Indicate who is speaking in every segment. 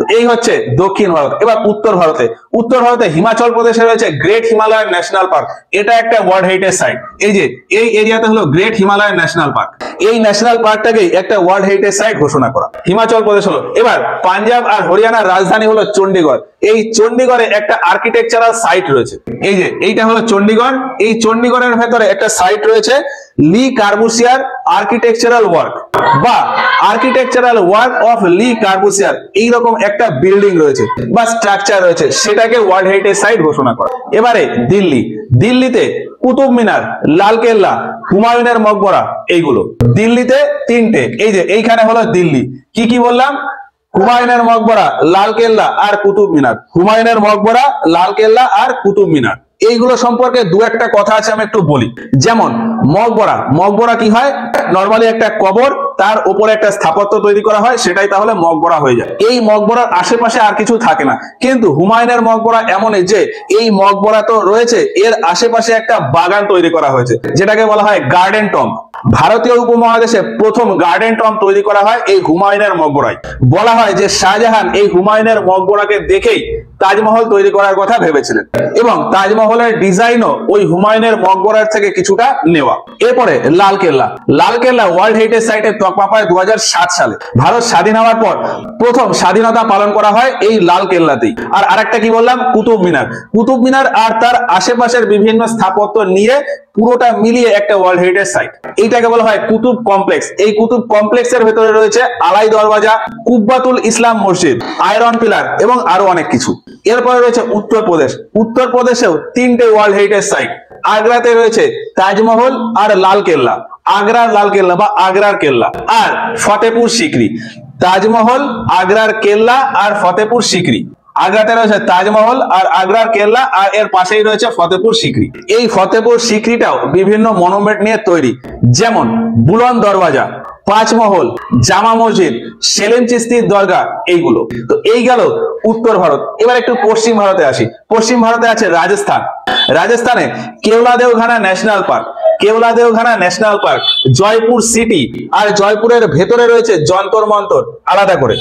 Speaker 1: তো এই হচ্ছে দক্ষিণ ভারত। এবার উত্তর ভারতে, উত্তর ভারতে হিমাচল প্রদেশে রয়েছে গ্রেট হিমালয়ান ন্যাশনাল পার্ক। এটা একটা ওয়ার্ল্ড হেরিটেজ সাইট। এই যে এই এরিয়াতে হলো গ্রেট হিমালয়ান ন্যাশনাল পার্ক। এই ন্যাশনাল পার্কটাকে একটা ওয়ার্ল্ড হেরিটেজ সাইট ঘোষণা করা হিমাচল প্রদেশ হলো। এবার পাঞ্জাব আর হরিয়ানার রাজধানী হলো চণ্ডীগড়। এই চণ্ডীগড়ে একটা আর্কিটেকচারাল সাইট রয়েছে। এই যে এইটা হলো চণ্ডীগড়। এই চণ্ডীগড়ের ভেতরে একটা সাইট রয়েছে লি কার্বুসিয়ার আর্কিটেকচারাল ওয়ার্ক বা আর্কিটেকচারাল ওয়ার্ক অফ লি কার্বুসিয়ার, এইরকম একটা বিল্ডিং রয়েছে বা স্ট্রাকচার রয়েছে, সেটাকে ওয়ার্ল্ড হেরিটেজ সাইট ঘোষণা করা। এবারে দিল্লি, দিল্লিতে কুতুব মিনার, লালকেল্লা, হুমায়ুনের মকবরা, এইগুলো দিল্লিতে তিনটে। এই যে এইখানে হলো দিল্লি, কি কি বললাম? হুমায়ুনের মকবরা, লালকেল্লা আর কুতুব মিনার। হুমায়ুনের মকবরা, লালকেল্লা আর কুতুব মিনার, এইগুলো সম্পর্কে দু একটা কথা আছে, আমি একটু বলি। যেমন মকবরা, মকবরা কি হয়? নরমালি একটা কবর, তার উপরে একটা স্থাপত্য তৈরি করা হয়, সেটাই তাহলে মকবরা হয়ে যায়। এই মকবরার আশেপাশে আর কিছু থাকে না। কিন্তু হুমায়ুনের মকবরা এমনই যে এই মকবরা তো রয়েছে, এর আশেপাশে একটা বাগান তৈরি করা হয়েছে, যেটাকে বলা হয় গার্ডেন টম্ব। ভারতীয় উপমহাদেশে প্রথম গার্ডেন টম্ব তৈরি করা হয় এই হুমায়ুনের মকবরায়। বলা হয় যে শাহজাহান এই হুমায়ুনের মকবরাকে দেখেই তাজমহল তৈরি করার কথা ভেবেছিলেন এবং তাজমহলের ডিজাইনও ওই হুমায়ুনের মকবরার থেকে কিছুটা নেওয়া। এরপরে লালকেল্লা, লালকেল্লা ওয়ার্ল্ড হেরিটেজ সাইটের তকমা পায় 2007 সালে। ভারত স্বাধীন হওয়ার পর প্রথম স্বাধীনতা পালন করা হয় এই লালকেল্লাতেই। আর আরেকটা কি বললাম? কুতুব মিনার। কুতুব মিনার আর তার আশেপাশের বিভিন্ন স্থাপত্য নিয়ে পুরোটা মিলিয়ে একটা ওয়ার্ল্ড হেরিটেজ সাইট। এইটাকে বলা হয় কুতুব কমপ্লেক্স। এই কুতুব কমপ্লেক্সের ভেতরে রয়েছে আলাই দরওয়াজা, কুব্বাতুল ইসলাম মসজিদ, আয়রন পিলার এবং আরো অনেক কিছু। এরপরে রয়েছে উত্তরপ্রদেশ। উত্তরপ্রদেশেও তিনটে ওয়ার্ল্ড হেরিটেজ সাইট। আগ্রাতে রয়েছে তাজমহল আর লালকেল্লা, আগ্রার লালকেল্লা বা আগ্রার কেল্লা, আর ফতেপুর সিকরি। তাজমহল, আগ্রার কেল্লা আর ফতেপুর সিকরি। আগ্রাতে রয়েছে তাজমহল আর আগ্রার কেল্লা, আর এর পাশেই রয়েছে ফতেপুর সিকরি। এই ফতেপুর সিকরিটাও বিভিন্ন মনুমেন্ট নিয়ে তৈরি, যেমন বুলন্দ দরওয়াজা, পাঁচমহল, জামা মসজিদ, সেলিম চিশতির দরগা, এইগুলো। তো এই গেল উত্তর ভারত। এবার একটু পশ্চিম ভারতে আসি। পশ্চিম ভারতে আছে রাজস্থান। রাজস্থানে Keoladeo Ghana national park, Keoladeo Ghana national park, Jaipur city, আর জয়পুরের ভেতরে রয়েছে যন্তর মন্তর আলাদা করে।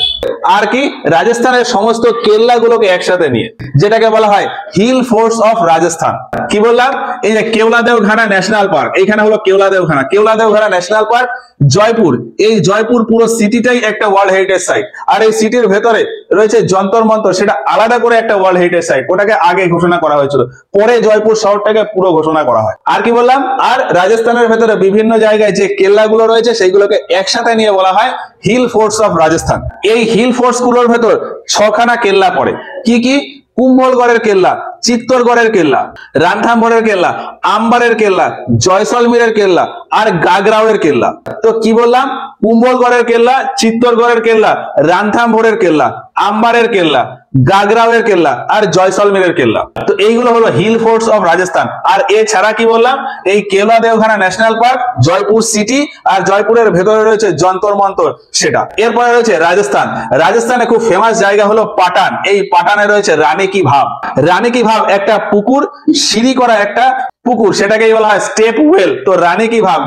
Speaker 1: আর কি? রাজস্থানের সমস্ত কেল্লাগুলোকে একসাথে নিয়ে, যেটাকে বলা হয় হিল ফোর্টস অফ রাজস্থান। কি বললাম? এই যে কেওলাদেওঘানা ন্যাশনাল পার্ক, এইখানে হলো কেওলাদেওঘানা, কেওলাদেওঘানা ন্যাশনাল পার্ক। জয়পুর, এই জয়পুর পুরো সিটিটাই একটা ওয়ার্ল্ড হেরিটেজ সাইট। আর এই সিটির ভেতরে রয়েছে যন্তর মন্তর, সেটা আলাদা করে একটা ওয়ার্ল্ড হেরিটেজ সাইট। ওটাকে আগে ঘোষণা করা হয়েছিল, পরে জয়পুর শহরটাকে পুরো ঘোষণা করা হয়। আর কি বললাম? আর রাজস্থানের ভেতরে বিভিন্ন জায়গায় যে কেল্লাগুলো রয়েছে সেইগুলোকে একসাথে নিয়ে বলা হয় হিল ফোর্টস অফ রাজস্থান। এই হিল ফোর্টস গুলোর ভেতর 6খানা কেল্লা পড়ে। কি কি? কুম্ভলগড়ের কেল্লা, চিত্তরগড়ের কেল্লা, রানথাম্বরের কেল্লা, আম্বারের কেল্লা, জয়সলমীরের কেল্লা আর গাগরাওয়ের কেল্লা। তো কি বললাম? কুম্ভলগড়ের কেল্লা, চিত্তরগড়ের কেল্লা, রানথাম্বরের কেল্লা, আম্বারের কেল্লা, গাগরাওয়ের কেল্লা আর জয়সলমীরের কেল্লা। তো এইগুলো হলো হিল ফোর্টস অফ রাজস্থান। আর এছাড়া কি বললাম? এই কেওলাদেওঘানা ন্যাশনাল পার্ক, জয়পুর সিটি আর জয়পুরের ভেতরে রয়েছে যন্তর মন্তর, সেটা। এরপরে রয়েছে রাজস্থান। রাজস্থানে খুব ফেমাস জায়গা হলো পাটান। এই পাটানে রয়েছে রানী কি ভাব। রানী কি ভাব একটা পুকুর, সিঁড়ি করা একটা পুকুর, সেটাকেই বলা হয় স্টেপ ওয়েল। তো রানী কি ভাব,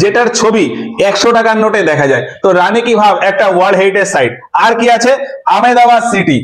Speaker 1: যেটার ছবি 100 টাকার নোটে দেখা যায়। তো রানী কি ভাব একটা ওয়ার্ল্ড হেরিটেজ সাইট। আর কি আছে? আহমেদাবাদ সিটি।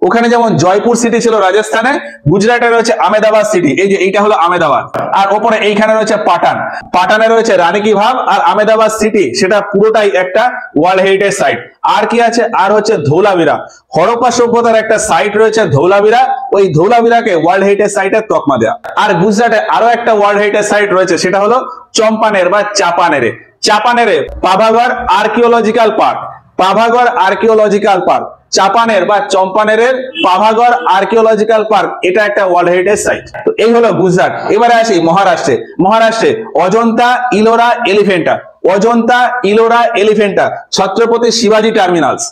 Speaker 1: ওখানে যেমন জয়পুর সিটি ছিল রাজস্থানে, গুজরাটে রয়েছে আহমেদাবাদ সিটি। এই যে এইটা হলো আহমেদাবাদ। আর ওপরে এইখানে রয়েছে পাটান। পাটানে রয়েছে রানী কি ভাব আর আহমেদাবাদ সিটি, সেটা পুরোটাই একটা ওয়ার্ল্ড হেরিটেজ সাইট। আর কি আছে? আর হচ্ছে ধৌলাভিরা। হরপ্পা সভ্যতার একটা সাইট রয়েছে ধৌলাভিরা। ওই ধৌলাভিরাকে ওয়ার্ল্ড হেরিটেজ সাইটের তকমা দেওয়া। আর গুজরাটে আরো একটা ওয়ার্ল্ড হেরিটেজ সাইট রয়েছে, সেটা হলো চম্পানের বা চাপানেরে। চাপানেরে পাভাগড় আর্কিওলজিক্যাল পার্ক, পাভাগড় আর্কিওলজিক্যাল পার্ক। চাপানের বা চম্পানেরের পাভাগড় আর্কিওলজিক্যাল পার্ক, এটা একটা ওয়ার্ল্ড হেরিটেজ সাইট। তো এই হলো গুজরাট। এবারে আসি মহারাষ্ট্রে। মহারাষ্ট্রে অজন্তা, ইলোরা, এলিফেন্টা। অজন্তা, ইলোরা, এলিফেন্টা ছত্রপতি শিবাজি টার্মিনালস।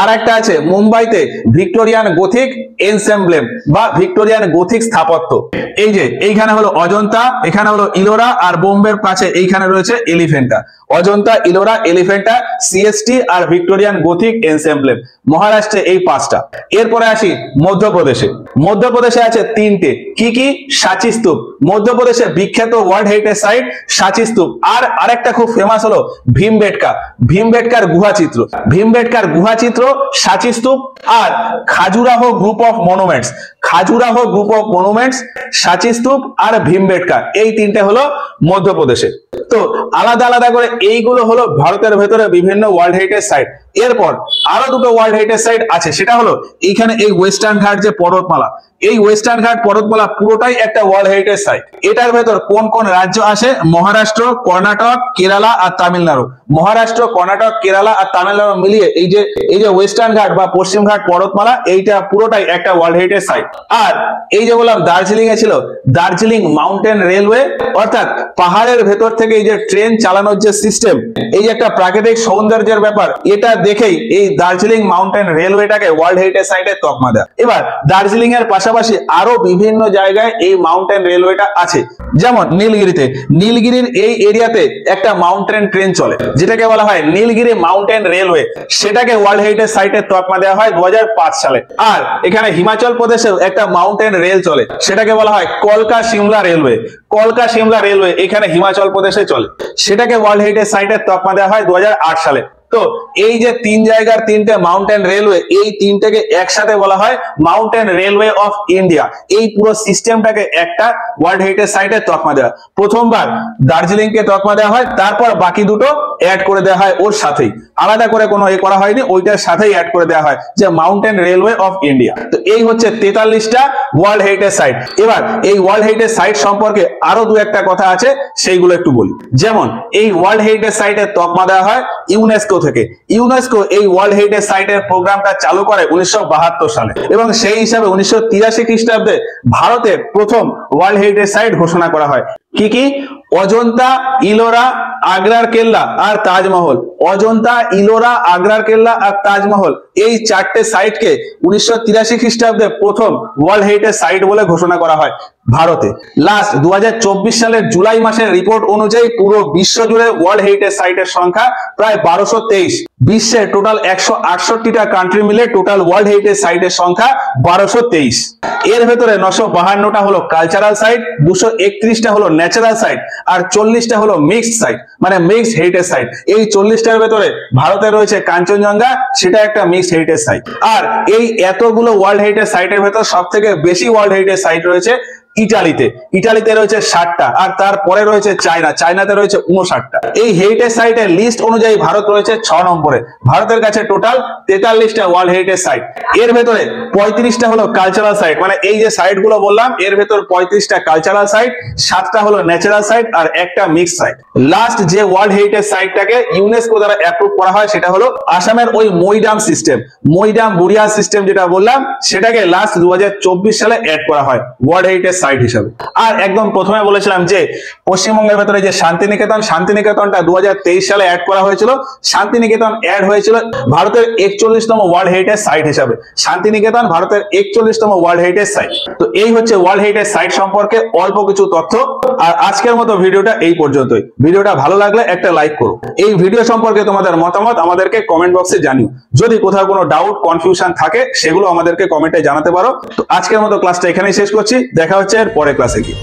Speaker 1: আর একটা আছে মুম্বাইতে ভিক্টোরিয়ান গোথিক এনসেম্বলেম বা ভিক্টোরিয়ান গোথিক স্থাপত্য। এই যে এইখানে হলো অজন্তা, এখানে হলো ইলোরা, আর বোম্বের কাছে এইখানে রয়েছে এলিফেন্টা। অজন্তা, ইলোরা, এলিফেন্টা, সিএসটি আর ভিক্টোরিয়ান গোথিক এনসেম্বলেম। মহারাষ্ট্রে এই 5টা। এরপরে আসি মধ্যপ্রদেশে। মধ্যপ্রদেশে আছে 3টে। কি কি? সাঁচি স্তূপ। মধ্যপ্রদেশে বিখ্যাত ওয়ার্ল্ড হেরিটেজ সাইট সাঁচি স্তূপ। আর আরেকটা খুব ফেমাস হলো ভীমবেটকা। ভীমবেটকার গুহা চিত্র। ভীমবেটকার গুহা চিত্র, সাঁচি স্তূপ আর Khajuraho group of monuments. Khajuraho group of monuments, সাঁচি স্তূপ আর ভীমবেটকা, এই তিনটে হলো মধ্যপ্রদেশে। তো আলাদা আলাদা করে এইগুলো হলো ভারতের ভেতরে বিভিন্ন ওয়ার্ল্ড হেরিটেজ সাইট। এরপর আরো দুটো ওয়ার্ল্ড হেরিটেজ সাইট আছে, সেটা হলো এইখানে এই ওয়েস্টার্ন ঘাট যে পর্বতমালা, এই ওয়েস্টার্ন ঘাট পর্বতমালা পুরোটাই একটা ওয়ার্ল্ড হেরিটেজ সাইট। এটার ভেতর কোন কোন রাজ্য আসে? মহারাষ্ট্র, কর্ণাটক, কেরালা আর তামিলনাড়ু। মহারাষ্ট্র, কর্ণাটক, কেরালা আর তামিলনাড়ু মিলিয়ে এই যে ওয়েস্টার্ন ঘাট বা পশ্চিম ঘাট পর্বতমালা, এইটা পুরোটাই একটা ওয়ার্ল্ড হেরিটেজ সাইট। আর এই যে বললাম দার্জিলিং এ ছিল দার্জিলিং মাউন্টেন রেলওয়ে, অর্থাৎ পাহাড়ের ভেতর থেকে এই যে ট্রেন চালানোর যে সিস্টেম, এই যে একটা প্রাকৃতিক সৌন্দর্যের ব্যাপার, এটা দেখেই এই দার্জিলিং মাউন্টেন রেলওয়েটাকে ওয়ার্ল্ড হেরিটেজ সাইটে তকমা দেয়। এবার দার্জিলিং এর পাশাপাশি আরো বিভিন্ন জায়গায় এই মাউন্টেন রেলওয়েটা আছে, যেমন নীলগিরিতে। নীলগিরির এই এরিয়াতে একটা মাউন্টেন ট্রেন চলে, যেটাকে বলা হয় নীলগিরি মাউন্টেন রেলওয়ে, সেটাকে ওয়ার্ল্ড হেরিটেজ সাইটে তকমা দেওয়া হয় 2005 সালে। আর এখানে হিমাচল প্রদেশেও একটা মাউন্টেন রেল চলে, সেটাকে বলা হয় কলকা সিমলা রেলওয়ে। কলকা সিমলা রেলওয়ে এখানে হিমাচল প্রদেশে চলে, সেটাকে ওয়ার্ল্ড হেরিটেজ সাইটে তকমা দেওয়া হয় 2008 সালে। তো এই যে তিন জায়গার তিনটে মাউন্টেন রেলওয়ে, এই তিনটাকে একসাথে বলা হয় মাউন্টেন রেলওয়ে অফ ইন্ডিয়া। এই পুরো সিস্টেমটাকে একটা ওয়ার্ল্ড হেরিটেজ সাইটে তকমা দেওয়া। প্রথমবার দার্জিলিং কে তকমা দেওয়া হয়, তারপর বাকি দুটো অ্যাড করে দেওয়া হয় ওর সাথেই, আলাদা করে কোনো এ করা হয়নি, ওইটার সাথেই অ্যাড করে দেওয়া হয় যে মাউন্টেন রেলওয়ে অফ ইন্ডিয়া। তো এই হচ্ছে 43টা ওয়ার্ল্ড হেরিটেজ সাইট। এবার এই ওয়ার্ল্ড হেরিটেজ সাইট সম্পর্কে আরো দু একটা কথা আছে, সেইগুলো একটু বলি। যেমন এই ওয়ার্ল্ড হেরিটেজ সাইটে তকমা দেওয়া হয় ইউনেস্কো থেকে। ইউনেস্কো এই ওয়ার্ল্ড হেরিটেজ সাইটের প্রোগ্রামটা চালু করে 1972 সালে, এবং সেই হিসাবে 1983 খ্রিস্টাব্দে ভারতের প্রথম ওয়ার্ল্ড হেরিটেজ সাইট ঘোষণা করা হয়। কি কি? অজন্তা, ইলোরা, আগ্রার কেল্লা আর তাজমহল। অজন্তা, ইলোরা, আগ্রার কেল্লা আর তাজমহল, এই চারটে সাইটকে 1983 খ্রিস্টাব্দে প্রথম ওয়ার্ল্ড হেরিটেজ সাইট বলে ঘোষণা করা হয় ভারতে। লাস্ট 2024 সালের জুলাই মাসের রিপোর্ট অনুযায়ী পুরো বিশ্ব জুড়ে ওয়ার্ল্ড হেরিটেজ সাইটের সংখ্যা প্রায় 1223। বিশ্বের টোটাল 168টা কান্ট্রি মিলে টোটাল ওয়ার্ল্ড হেরিটেজ সাইটের সংখ্যা 1223। এর ভেতরে 952টা হলো কালচারাল সাইট, 231টা হলো ন্যাচারাল সাইট আর 40টা হলো মিক্সড সাইট, মানে মিক্সড হেরিটেজ সাইট। এই 40টার ভেতরে ভারতে রয়েছে কাঞ্চনজঙ্ঘা, সেটা একটা মিক্সড হেরিটেজ সাইট। আর এই এতগুলো ওয়ার্ল্ড হেরিটেজ সাইটের ভেতর সবথেকে বেশি ওয়ার্ল্ড হেরিটেজ সাইট রয়েছে ইটালিতে। ইটালিতে রয়েছে 60টা, আর তারপরে রয়েছে চায়নাতে রয়েছে 59টা। এই হেরিটেজ সাইটের লিস্ট অনুযায়ী ভারত রয়েছে 6 নম্বরে। ভারতের কাছে টোটাল 43টা ওয়ার্ল্ড হেরিটেজ সাইট। এর ভেতরে 35টা হলো কালচারাল সাইট, মানে এই যে সাইট গুলো বললাম এর ভেতর 35টা কালচারাল সাইট, 7টা হলো ন্যাচারাল সাইট আর একটা মিক্স সাইট। লাস্ট যে ওয়ার্ল্ড হেরিটেজ সাইটটাকে ইউনেস্কো দ্বারা অ্যাপ্রুভ করা হয় সেটা হলো আসামের ওই মইডাম সিস্টেম, মইডাম বুড়িয়া সিস্টেম যেটা বললাম, সেটাকে লাস্ট 2024 সালে অ্যাড করা হয় ওয়ার্ল্ড হেরিটেজ সাইট হিসাবে। আর একদম প্রথমে বলেছিলাম যে পশ্চিমবঙ্গের ভেতরে যে শান্তিনিকেতনটা 2023 সালে অ্যাড করা হয়েছিল। শান্তিনিকেতন অ্যাড হয়েছিল ভারতের 41তম ওয়ার্ল্ড হেরিটেজ সাইট হিসাবে। শান্তিনিকেতন ভারতের 41তম ওয়ার্ল্ড হেরিটেজ সাইট। তো এই হচ্ছে ওয়ার্ল্ড হেরিটেজ সাইট সম্পর্কে অল্প কিছু তথ্য। আর আজকের মতো ভিডিওটা এই পর্যন্তই। ভিডিওটা ভালো লাগলে একটা লাইক করো। এই ভিডিও সম্পর্কে তোমাদের মতামত আমাদেরকে কমেন্ট বক্সে জানিও। যদি কোথাও কোনো ডাউট কনফিউশন থাকে সেগুলো আমাদেরকে কমেন্টে জানাতে পারো। তো আজকের মতো ক্লাসটা এখানেই শেষ করছি, দেখা হচ্ছে এর পরের ক্লাসে গিয়ে।